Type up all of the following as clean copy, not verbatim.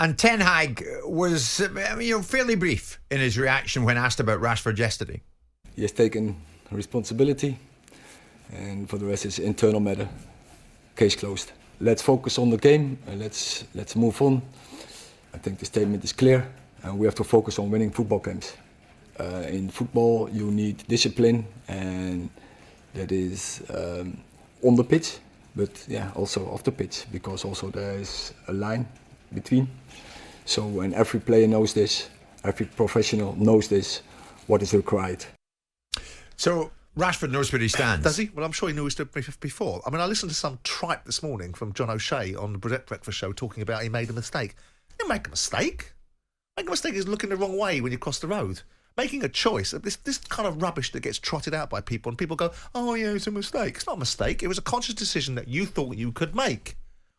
And Ten Hag was fairly brief in his reaction when asked about Rashford yesterday. He has taken responsibility, and for the rest it's internal matter. Case closed. Let's focus on the game and let's move on. I think the statement is clear, and we have to focus on winning football games. In football you need discipline, and that is on the pitch, but also off the pitch, because also there is a line between. So, and every player knows this, every professional knows this, what is required. So Rashford knows where he stands. Does he? Well, I'm sure he knew he stood before. I mean, I listened to some tripe this morning from John O'Shea on the Breakfast Show talking about he made a mistake. You didn't make a mistake. Making a mistake is looking the wrong way when you cross the road. Making a choice, this kind of rubbish that gets trotted out by people, and people go, oh yeah, it's a mistake. It's not a mistake. It was a conscious decision that you thought you could make.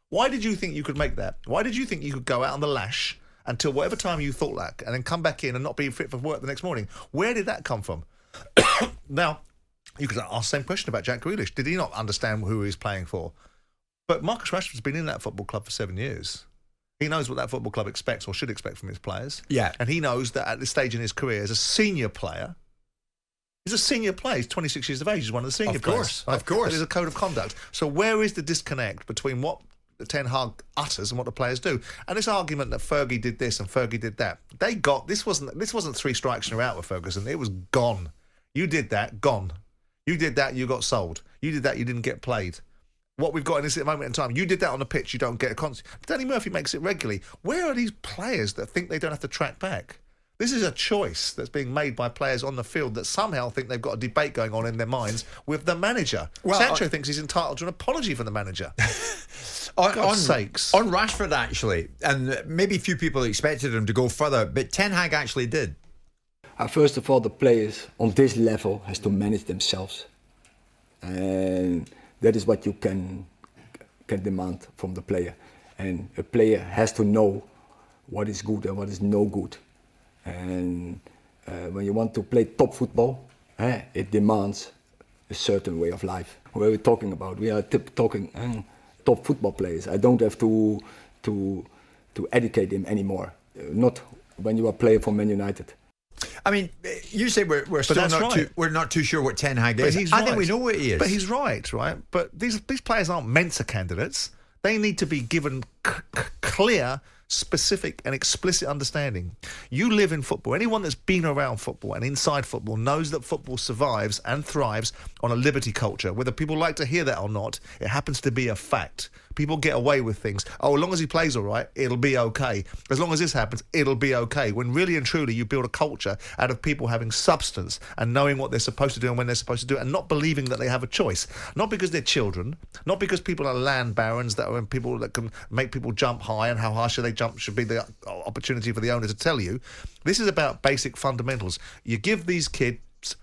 Why did you think you could make that? Why did you think you could go out on the lash until whatever time you thought that, and then come back in and not be fit for work the next morning? Where did that come from? Now, you could ask the same question about Jack Grealish. Did he not understand who he was playing for? But Marcus Rashford's been in that football club for 7 years. He knows what that football club expects or should expect from his players. Yeah. And he knows that at this stage in his career, as a senior player, he's a senior player. He's 26 years of age. He's one of the senior players. Of course. There's a code of conduct. So where is the disconnect between what Ten Hag utters and what the players do? And this argument that Fergie did this and Fergie did that, this wasn't 3 strikes and you're out with Ferguson. It was gone. You did that, gone. You did that, you got sold. You did that, you didn't get played. What we've got in this moment in time, you did that on the pitch, you don't get a constant. Danny Murphy makes it regularly. Where are these players that think they don't have to track back? This is a choice that's being made by players on the field that somehow think they've got a debate going on in their minds with the manager. Well, Sancho thinks he's entitled to an apology from the manager. God's sakes. On Rashford, actually, and maybe few people expected him to go further, but Ten Hag actually did. First of all, the players on this level has to manage themselves, and that is what you can demand from the player. And a player has to know what is good and what is no good. And when you want to play top football, it demands a certain way of life. What are we talking about? We are talking top football players. I don't have to educate them anymore. Not when you are playing for Man United. I mean, you say we're still not too sure what Ten Hag is. I think we know what he is. But he's right? But these players aren't Mensa candidates. They need to be given clear, specific and explicit understanding. You live in football. Anyone that's been around football and inside football knows that football survives and thrives on a liberty culture. Whether people like to hear that or not, it happens to be a fact. People get away with things. Oh, as long as he plays all right, it'll be okay. As long as this happens, it'll be okay. When really and truly you build a culture out of people having substance and knowing what they're supposed to do and when they're supposed to do it, and not believing that they have a choice. Not because they're children, not because people are land barons that are people that can make people jump high, and how high should they jump should be the opportunity for the owner to tell you. This is about basic fundamentals. You give these kids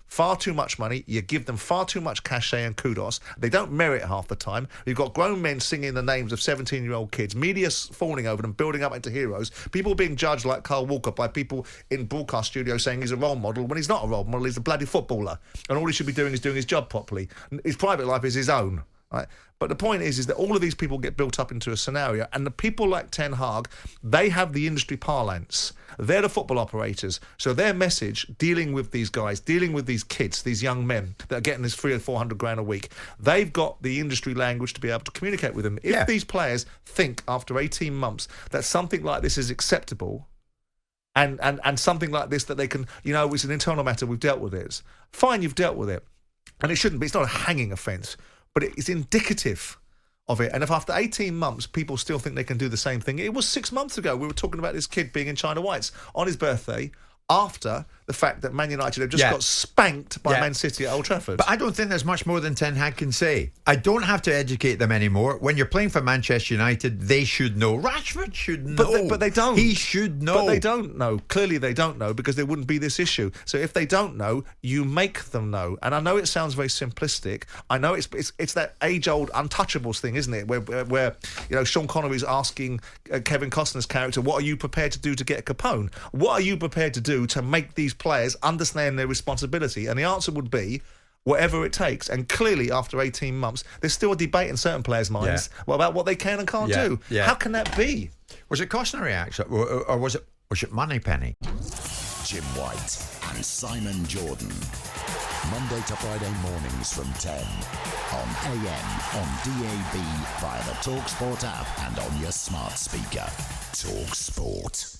far too much money, you give them far too much cachet and kudos. They don't merit half the time. You've got grown men singing the names of 17-year-old kids, media fawning over them, building up into heroes, people being judged like Carl Walker by people in broadcast studios saying he's a role model when he's not a role model, he's a bloody footballer, and all he should be doing is doing his job properly. His private life is his own. Right? But the point is that all of these people get built up into a scenario, and the people like Ten Hag, they have the industry parlance. They're the football operators. So their message, dealing with these guys, dealing with these kids, these young men that are getting this 300 or 400 grand a week, they've got the industry language to be able to communicate with them. If these players think after 18 months that something like this is acceptable, and something like this that they can, it's an internal matter, we've dealt with it. Fine, you've dealt with it. And it shouldn't be. It's not a hanging offence. But it's indicative of it. And if after 18 months people still think they can do the same thing, it was 6 months ago we were talking about this kid being in China Whites on his birthday after the fact that Man United have just got spanked by Man City at Old Trafford. But I don't think there's much more than Ten Hag can say. I don't have to educate them anymore. When you're playing for Manchester United, they should know. Rashford should know. But they don't. He should know. But they don't know. Clearly they don't know, because there wouldn't be this issue. So if they don't know, you make them know. And I know it sounds very simplistic. I know it's that age-old Untouchables thing, isn't it? Where Sean Connery's asking Kevin Costner's character, what are you prepared to do to get Capone? What are you prepared to do to make these players understand their responsibility? And the answer would be whatever it takes. And clearly after 18 months there's still a debate in certain players' minds about what they can and can't do. How can that be? Was it cautionary actually, or was it Moneypenny? Jim White and Simon Jordan. Monday to Friday mornings from 10 on AM, on DAB, via the talkSPORT app and on your smart speaker. talkSPORT.